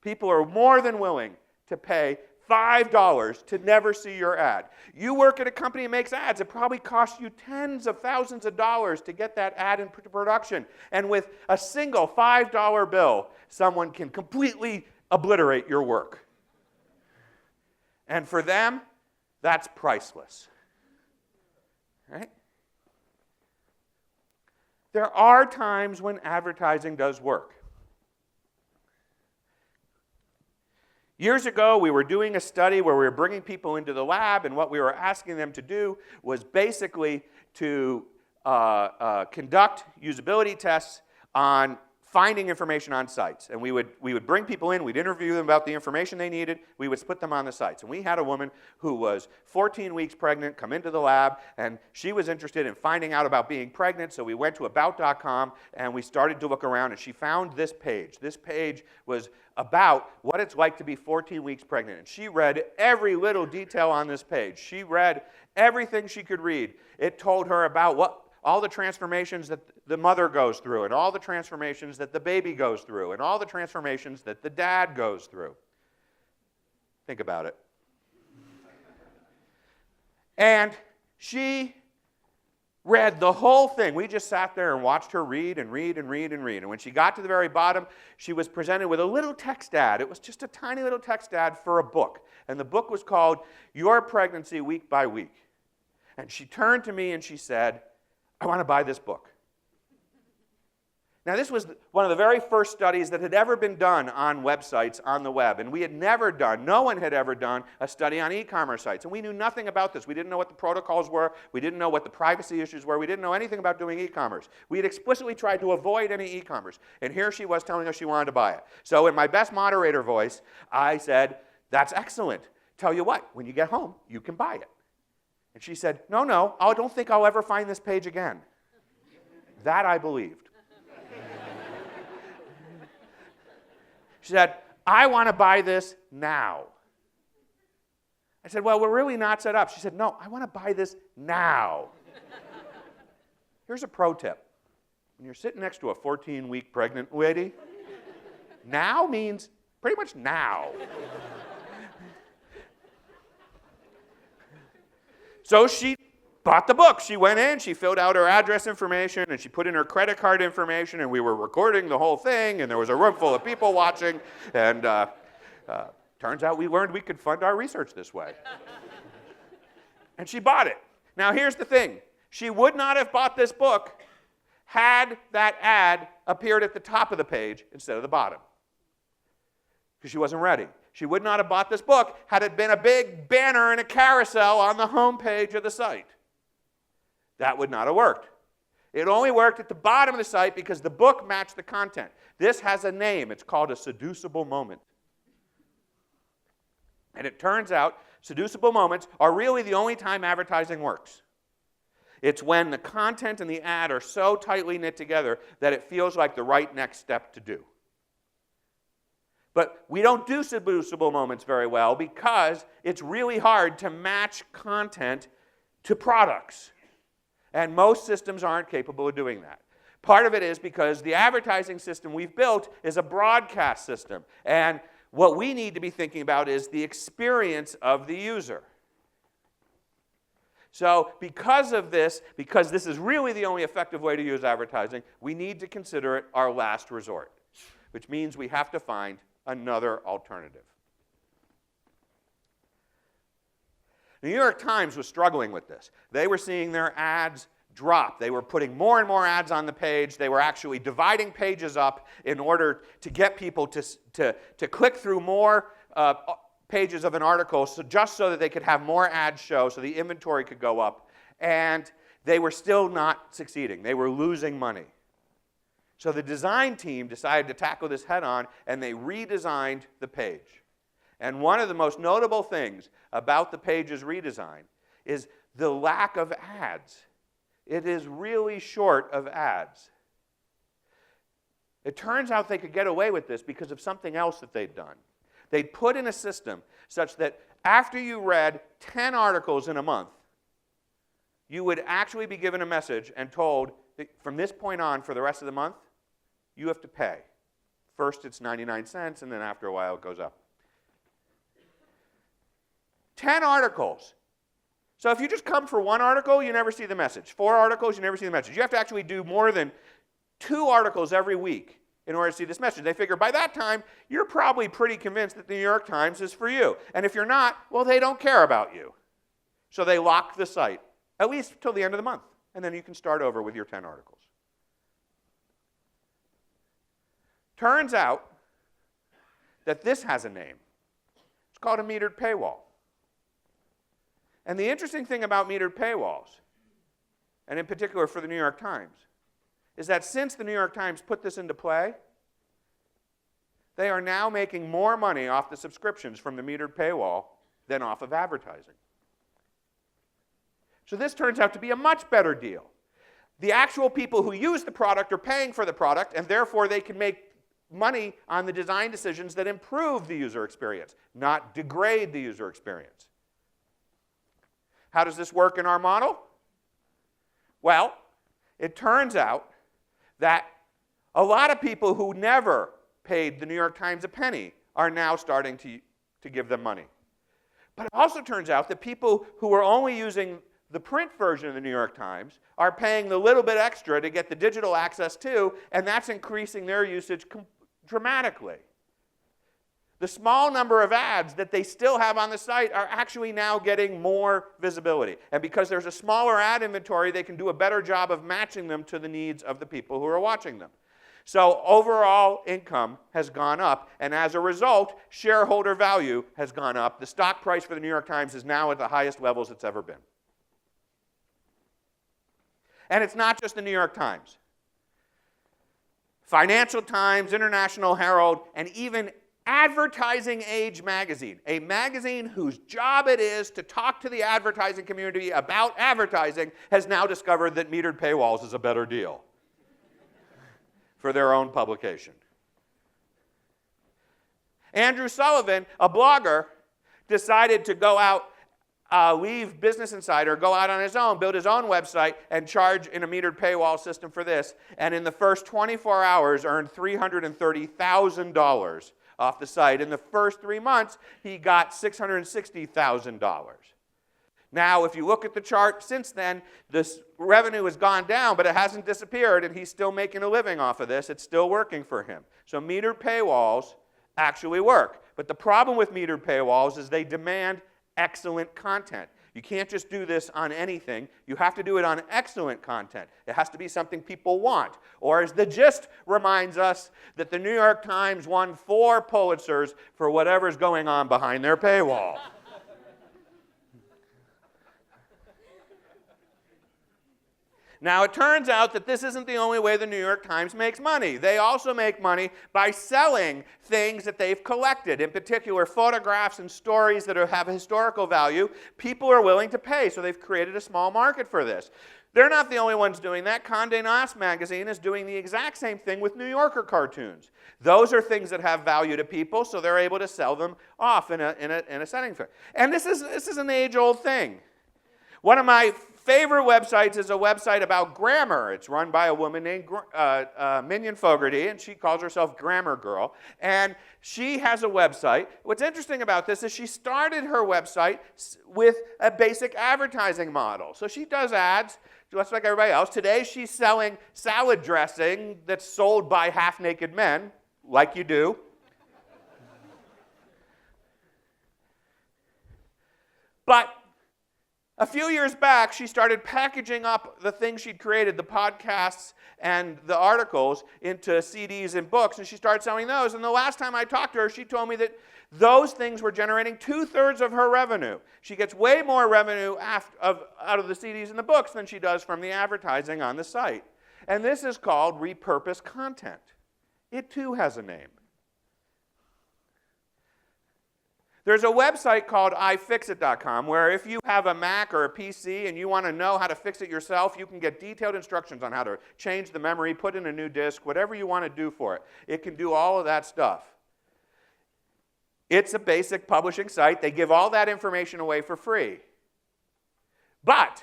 People are more than willing to pay $5 to never see your ad. You work at a company that makes ads. It probably costs you tens of thousands of dollars to get that ad into production. And with a single $5 bill, someone can completely obliterate your work. And for them, that's priceless. Right? There are times when advertising does work. Years ago, we were doing a study where we were bringing people into the lab, and what we were asking them to do was basically to conduct usability tests on finding information on sites. And we would bring people in, we'd interview them about the information they needed, we would put them on the sites. And we had a woman who was 14 weeks pregnant come into the lab, and she was interested in finding out about being pregnant, so we went to about.com and we started to look around, and she found this page. This page was about what it's like to be 14 weeks pregnant. And she read every little detail on this page. She read everything she could read. It told her about all the transformations that the mother goes through, and all the transformations that the baby goes through, and all the transformations that the dad goes through. Think about it. And she read the whole thing. We just sat there and watched her read and read and read and read. And when she got to the very bottom, she was presented with a little text ad. It was just a tiny little text ad for a book. And the book was called Your Pregnancy Week by Week. And she turned to me and she said, I want to buy this book. Now, this was one of the very first studies that had ever been done on websites on the web. And we had never done, no one had ever done a study on e-commerce sites. And we knew nothing about this. We didn't know what the protocols were. We didn't know what the privacy issues were. We didn't know anything about doing e-commerce. We had explicitly tried to avoid any e-commerce. And here she was telling us she wanted to buy it. So in my best moderator voice, I said, that's excellent. Tell you what, when you get home, you can buy it. And she said, no, I don't think I'll ever find this page again. That I believed. She said, I want to buy this now. I said, well, we're really not set up. She said, no, I want to buy this now. Here's a pro tip. When you're sitting next to a 14-week pregnant lady, now means pretty much now. So she bought the book. She went in, she filled out her address information, and she put in her credit card information, and we were recording the whole thing, and there was a room full of people watching, and turns out we learned we could fund our research this way. And she bought it. Now, here's the thing. She would not have bought this book had that ad appeared at the top of the page instead of the bottom, because she wasn't ready. She would not have bought this book had it been a big banner and a carousel on the home page of the site. That would not have worked. It only worked at the bottom of the site because the book matched the content. This has a name. It's called a seducible moment. And it turns out seducible moments are really the only time advertising works. It's when the content and the ad are so tightly knit together that it feels like the right next step to do. But we don't do seducible moments very well because it's really hard to match content to products. And most systems aren't capable of doing that. Part of it is because the advertising system we've built is a broadcast system. And what we need to be thinking about is the experience of the user. So because of this, because this is really the only effective way to use advertising, we need to consider it our last resort, which means we have to find another alternative. The New York Times was struggling with this. They were seeing their ads drop. They were putting more and more ads on the page. They were actually dividing pages up in order to get people to click through more pages of an article just so that they could have more ads show, so the inventory could go up. And they were still not succeeding. They were losing money. So the design team decided to tackle this head on, and they redesigned the page. And one of the most notable things about the page's redesign is the lack of ads. It is really short of ads. It turns out they could get away with this because of something else that they'd done. They'd put in a system such that after you read 10 articles in a month, you would actually be given a message and told that from this point on, for the rest of the month, you have to pay. First it's 99 cents, and then after a while it goes up. 10 articles. So if you just come for one article, you never see the message. 4 articles, you never see the message. You have to actually do more than 2 articles every week in order to see this message. They figure by that time, you're probably pretty convinced that the New York Times is for you. And if you're not, well, they don't care about you. So they lock the site, at least till the end of the month. And then you can start over with your 10 articles. Turns out that this has a name. It's called a metered paywall. And the interesting thing about metered paywalls, and in particular for the New York Times, is that since the New York Times put this into play, they are now making more money off the subscriptions from the metered paywall than off of advertising. So this turns out to be a much better deal. The actual people who use the product are paying for the product, and therefore they can make money on the design decisions that improve the user experience, not degrade the user experience. How does this work in our model? Well, it turns out that a lot of people who never paid the New York Times a penny are now starting to give them money. But it also turns out that people who are only using the print version of the New York Times are paying the little bit extra to get the digital access too, and that's increasing their usage dramatically. The small number of ads that they still have on the site are actually now getting more visibility. And because there's a smaller ad inventory, they can do a better job of matching them to the needs of the people who are watching them. So overall income has gone up, and as a result, shareholder value has gone up. The stock price for the New York Times is now at the highest levels it's ever been. And it's not just the New York Times. Financial Times, International Herald, and even Advertising Age magazine, a magazine whose job it is to talk to the advertising community about advertising, has now discovered that metered paywalls is a better deal for their own publication. Andrew Sullivan, a blogger, decided to go out, leave Business Insider, go out on his own, build his own website, and charge in a metered paywall system for this, and in the first 24 hours earned $330,000 off the site. In the first 3 months, he got $660,000. Now, if you look at the chart since then, this revenue has gone down, but it hasn't disappeared, and he's still making a living off of this. It's still working for him. So metered paywalls actually work. But the problem with metered paywalls is they demand excellent content. You can't just do this on anything. You have to do it on excellent content. It has to be something people want. Or as The Gist reminds us, that the New York Times won 4 Pulitzers for whatever's going on behind their paywall. Now, it turns out that this isn't the only way the New York Times makes money. They also make money by selling things that they've collected, in particular photographs and stories that have historical value. People are willing to pay, so they've created a small market for this. They're not the only ones doing that. Condé Nast magazine is doing the exact same thing with New Yorker cartoons. Those are things that have value to people, so they're able to sell them off in a setting. And this is an age-old thing. One of my favorite websites is a website about grammar. It's run by a woman named Minion Fogarty, and she calls herself Grammar Girl. And she has a website. What's interesting about this is she started her website with a basic advertising model. So she does ads just like everybody else. Today she's selling salad dressing that's sold by half-naked men, like you do. But a few years back, she started packaging up the things she'd created, the podcasts and the articles, into CDs and books, and she started selling those. And the last time I talked to her, she told me that those things were generating 2/3 of her revenue. She gets way more revenue out of the CDs and the books than she does from the advertising on the site. And this is called repurposed content. It too has a name. There's a website called ifixit.com where if you have a Mac or a PC and you want to know how to fix it yourself, you can get detailed instructions on how to change the memory, put in a new disk, whatever you want to do for it. It can do all of that stuff. It's a basic publishing site. They give all that information away for free. But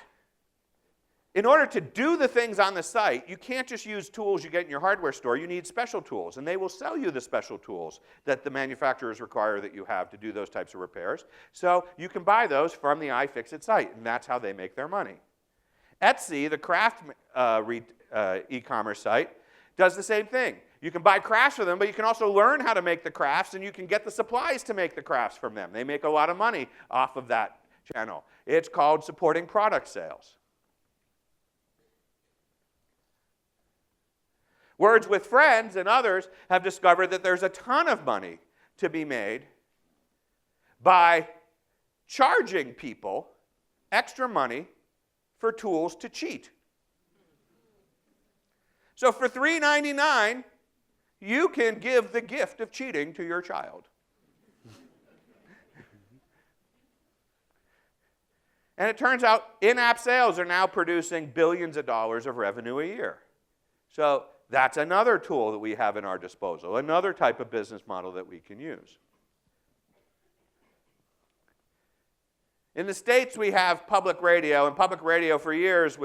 in order to do the things on the site, you can't just use tools you get in your hardware store. You need special tools, and they will sell you the special tools that the manufacturers require that you have to do those types of repairs. So you can buy those from the iFixit site, and that's how they make their money. Etsy, the craft e-commerce site, does the same thing. You can buy crafts from them, but you can also learn how to make the crafts, and you can get the supplies to make the crafts from them. They make a lot of money off of that channel. It's called supporting product sales. Words with Friends and others have discovered that there's a ton of money to be made by charging people extra money for tools to cheat. So for $3.99, you can give the gift of cheating to your child. And it turns out in-app sales are now producing billions of dollars of revenue a year. So that's another tool that we have in our disposal, another type of business model that we can use. In the States, we have public radio, and public radio for years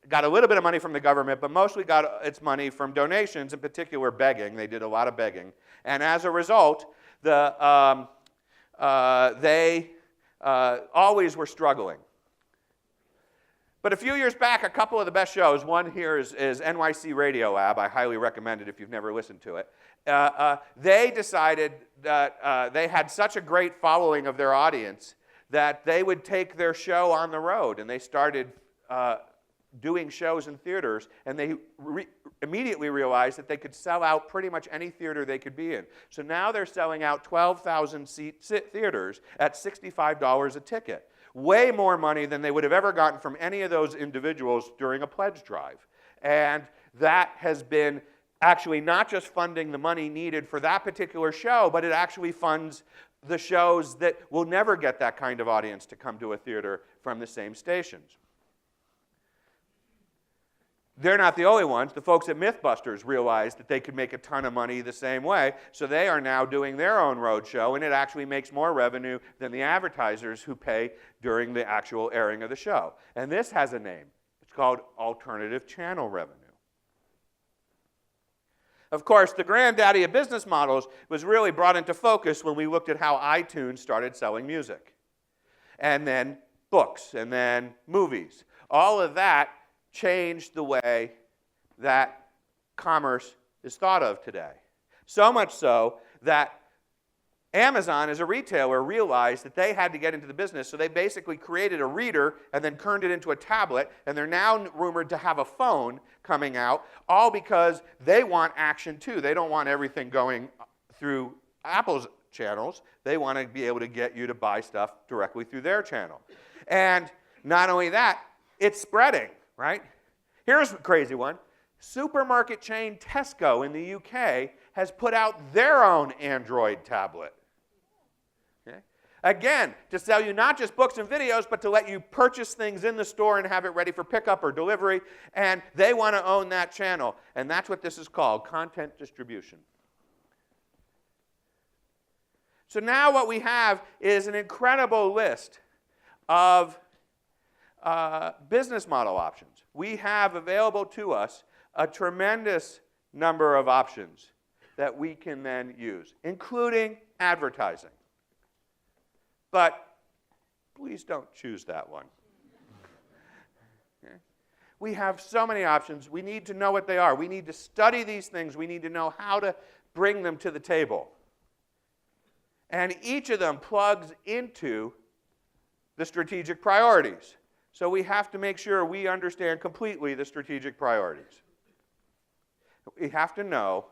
got a little bit of money from the government, but mostly got its money from donations, in particular begging. They did a lot of begging. And as a result, they always were struggling. But a few years back, a couple of the best shows, one here is NYC Radio Lab. I highly recommend it if you've never listened to it. They decided that they had such a great following of their audience that they would take their show on the road, and they started doing shows in theaters, and they immediately realized that they could sell out pretty much any theater they could be in. So now they're selling out 12,000-seat theaters at $65 a ticket. Way more money than they would have ever gotten from any of those individuals during a pledge drive. And that has been actually not just funding the money needed for that particular show, but it actually funds the shows that will never get that kind of audience to come to a theater from the same stations. They're not the only ones. The folks at Mythbusters realized that they could make a ton of money the same way, so they are now doing their own road show, and it actually makes more revenue than the advertisers who pay during the actual airing of the show. And this has a name. It's called alternative channel revenue. Of course, the granddaddy of business models was really brought into focus when we looked at how iTunes started selling music, and then books, and then movies. All of that changed the way that commerce is thought of today. So much so that Amazon, as a retailer, realized that they had to get into the business, so they basically created a reader and then turned it into a tablet, and they're now rumored to have a phone coming out, all because they want action too. They don't want everything going through Apple's channels. They want to be able to get you to buy stuff directly through their channel. And not only that, it's spreading, right? Here's a crazy one. Supermarket chain Tesco in the UK has put out their own Android tablet. Okay? Again, to sell you not just books and videos, but to let you purchase things in the store and have it ready for pickup or delivery. And they want to own that channel. And that's what this is called, content distribution. So now what we have is an incredible list of business model options. We have available to us a tremendous number of options that we can then use, including advertising. But please don't choose that one. Okay? We have so many options. We need to know what they are. We need to study these things. We need to know how to bring them to the table. And each of them plugs into the strategic priorities. So we have to make sure we understand completely the strategic priorities. We have to know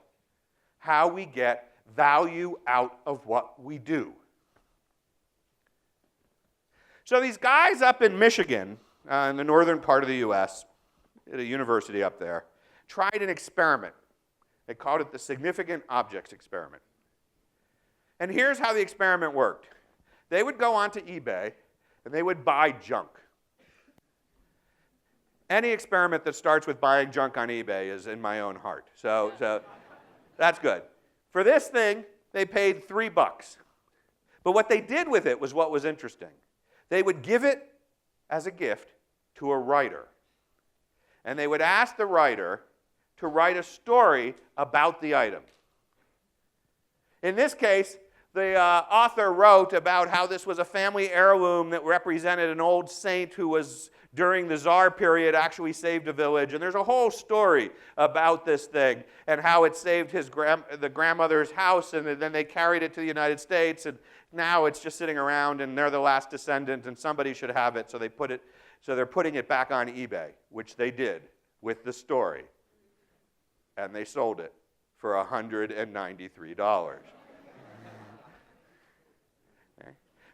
how we get value out of what we do. So these guys up in Michigan, in the northern part of the U.S., at a university up there, tried an experiment. They called it the Significant Objects Experiment. And here's how the experiment worked. They would go onto eBay, and they would buy junk. Any experiment that starts with buying junk on eBay is in my own heart. So that's good. For this thing, they paid $3. But what they did with it was what was interesting. They would give it as a gift to a writer. And they would ask the writer to write a story about the item. In this case, the author wrote about how this was a family heirloom that represented an old saint who was, during the Tsar period, actually saved a village. And there's a whole story about this thing and how it saved the grandmother's house, and then they carried it to the United States, and now it's just sitting around, and they're the last descendant, and somebody should have it, so they're putting it back on eBay, which they did with the story. And they sold it for $193.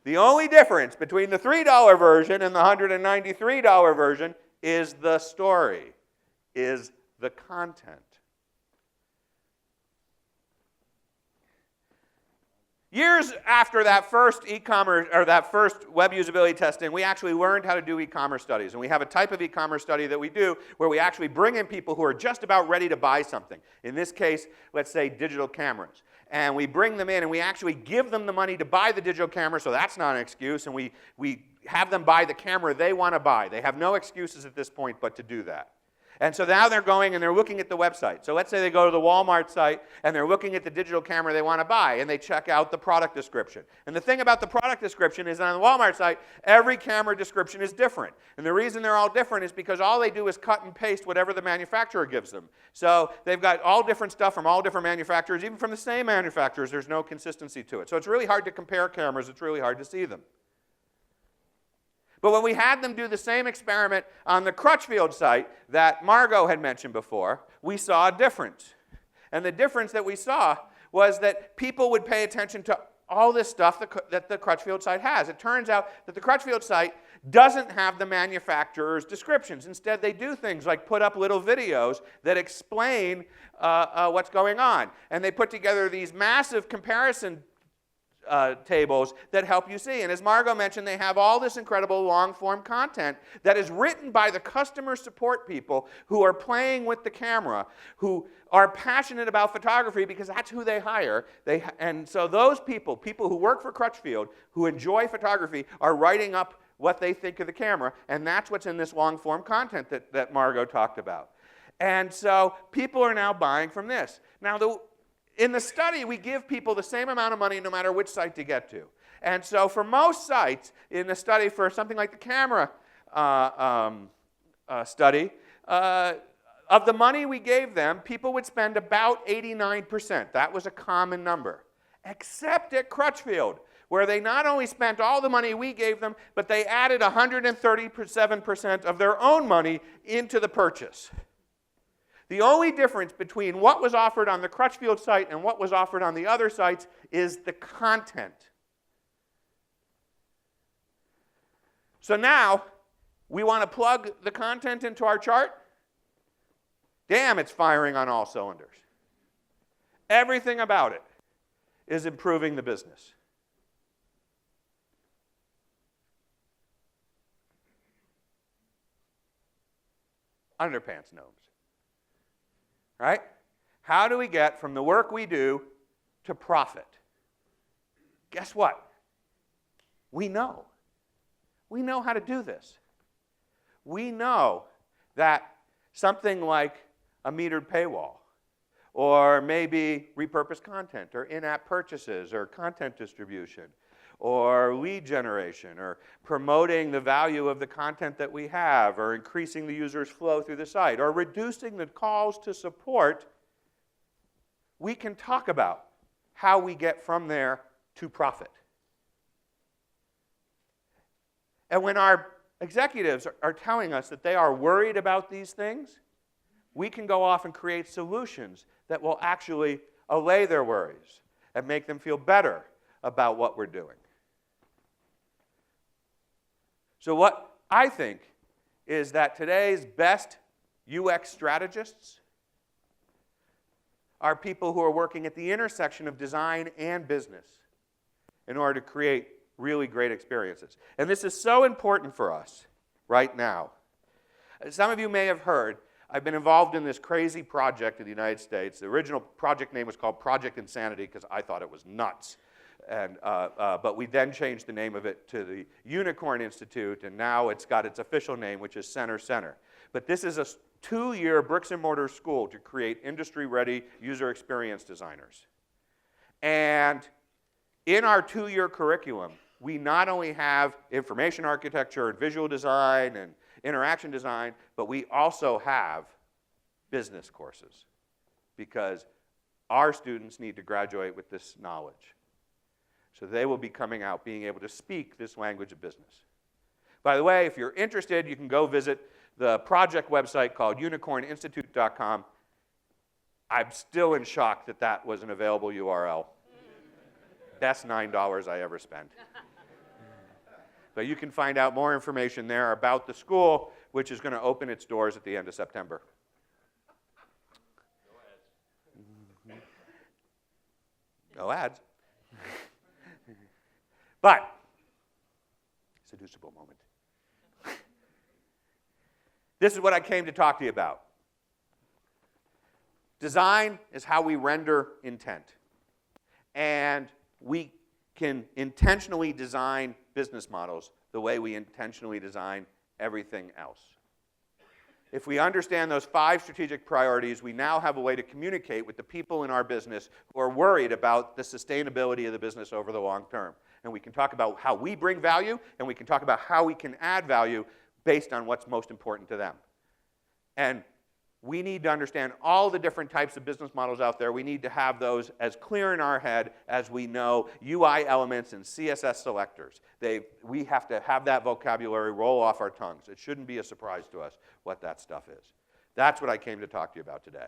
The only difference between the $3 version and the $193 version is the story, is the content. Years after that first e-commerce or that first web usability testing, we actually learned how to do e-commerce studies. And we have a type of e-commerce study that we do where we actually bring in people who are just about ready to buy something. In this case, let's say digital cameras. And we bring them in and we actually give them the money to buy the digital camera, so that's not an excuse. And we have them buy the camera they want to buy. They have no excuses at this point but to do that. And so now they're going and they're looking at the website. So let's say they go to the Walmart site and they're looking at the digital camera they want to buy, and they check out the product description. And the thing about the product description is on the Walmart site, every camera description is different. And the reason they're all different is because all they do is cut and paste whatever the manufacturer gives them. So they've got all different stuff from all different manufacturers, even from the same manufacturers. There's no consistency to it. So it's really hard to compare cameras. It's really hard to see them. But when we had them do the same experiment on the Crutchfield site that Margot had mentioned before, we saw a difference. And the difference that we saw was that people would pay attention to all this stuff that the Crutchfield site has. It turns out that the Crutchfield site doesn't have the manufacturer's descriptions. Instead, they do things like put up little videos that explain what's going on. And they put together these massive comparison tables that help you see. And as Margot mentioned, they have all this incredible long-form content that is written by the customer support people who are playing with the camera, who are passionate about photography because that's who they hire. And so those people who work for Crutchfield, who enjoy photography, are writing up what they think of the camera, and that's what's in this long-form content that Margot talked about. And so people are now buying from this. Now, in the study, we give people the same amount of money no matter which site to get to. And so for most sites, in the study for something like the camera study, of the money we gave them, people would spend about 89%. That was a common number. Except at Crutchfield, where they not only spent all the money we gave them, but they added 137% of their own money into the purchase. The only difference between what was offered on the Crutchfield site and what was offered on the other sites is the content. So now, we want to plug the content into our chart. damn, it's firing on all cylinders. Everything about it is improving the business. Underpants gnomes. Right? How do we get from the work we do to profit? Guess what? We know. We know how to do this. We know that something like a metered paywall, or maybe repurposed content, or in-app purchases, or content distribution, or lead generation, or promoting the value of the content that we have, or increasing the user's flow through the site, or reducing the calls to support, we can talk about how we get from there to profit. And when our executives are telling us that they are worried about these things, we can go off and create solutions that will actually allay their worries and make them feel better about what we're doing. So what I think is that today's best UX strategists are people who are working at the intersection of design and business in order to create really great experiences. And this is so important for us right now. Some of you may have heard, I've been involved in this crazy project in the United States. The original project name was called Project Insanity because I thought it was nuts. But we then changed the name of it to the Unicorn Institute, and now it's got its official name, which is Center. But this is a 2-year bricks and mortar school to create industry-ready user experience designers. And in our 2-year curriculum, we not only have information architecture and visual design and interaction design, but we also have business courses because our students need to graduate with this knowledge. So they will be coming out being able to speak this language of business. By the way, if you're interested, you can go visit the project website called unicorninstitute.com. I'm still in shock that that was an available URL. Best $9 I ever spent. But you can find out more information there about the school, which is going to open its doors at the end of September. No ads. But, seducible moment. This is what I came to talk to you about. Design is how we render intent. And we can intentionally design business models the way we intentionally design everything else. If we understand those 5 strategic priorities, we now have a way to communicate with the people in our business who are worried about the sustainability of the business over the long term. And we can talk about how we bring value, and we can talk about how we can add value based on what's most important to them. And we need to understand all the different types of business models out there. We need to have those as clear in our head as we know UI elements and CSS selectors. We have to have that vocabulary roll off our tongues. It shouldn't be a surprise to us what that stuff is. That's what I came to talk to you about today.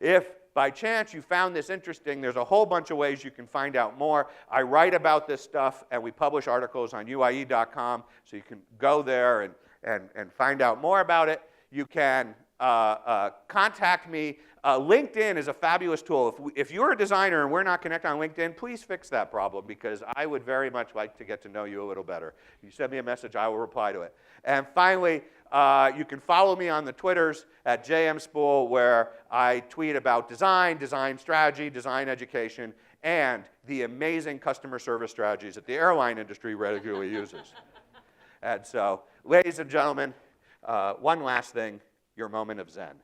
If by chance you found this interesting, there's a whole bunch of ways you can find out more. I write about this stuff, and we publish articles on UIE.com, so you can go there and find out more about it. You can contact me. LinkedIn is a fabulous tool. If you're a designer and we're not connected on LinkedIn, please fix that problem because I would very much like to get to know you a little better. You send me a message, I will reply to it. And finally, you can follow me on the Twitters at JMSpool, where I tweet about design, design strategy, design education, and the amazing customer service strategies that the airline industry regularly uses. And so, ladies and gentlemen, one last thing. Your moment of zen.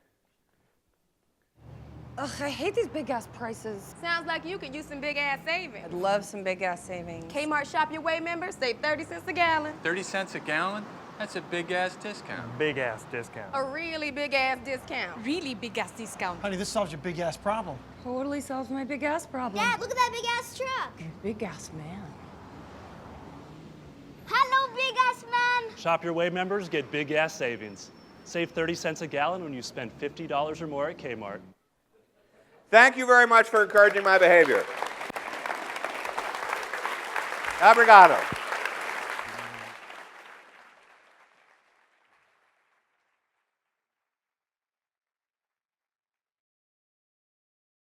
Ugh, I hate these big-ass prices. Sounds like you could use some big-ass savings. I'd love some big-ass savings. Kmart Shop Your Way members save 30 cents a gallon. 30 cents a gallon? That's a big-ass discount. Big-ass discount. A really big-ass discount. Really big-ass discount. Honey, this solves your big-ass problem. Totally solves my big-ass problem. Dad, look at that big-ass truck. Big-ass man. Hello, big-ass man. Shop Your Way members get big-ass savings. Save 30 cents a gallon when you spend $50 or more at Kmart. Thank you very much for encouraging my behavior. Obrigado.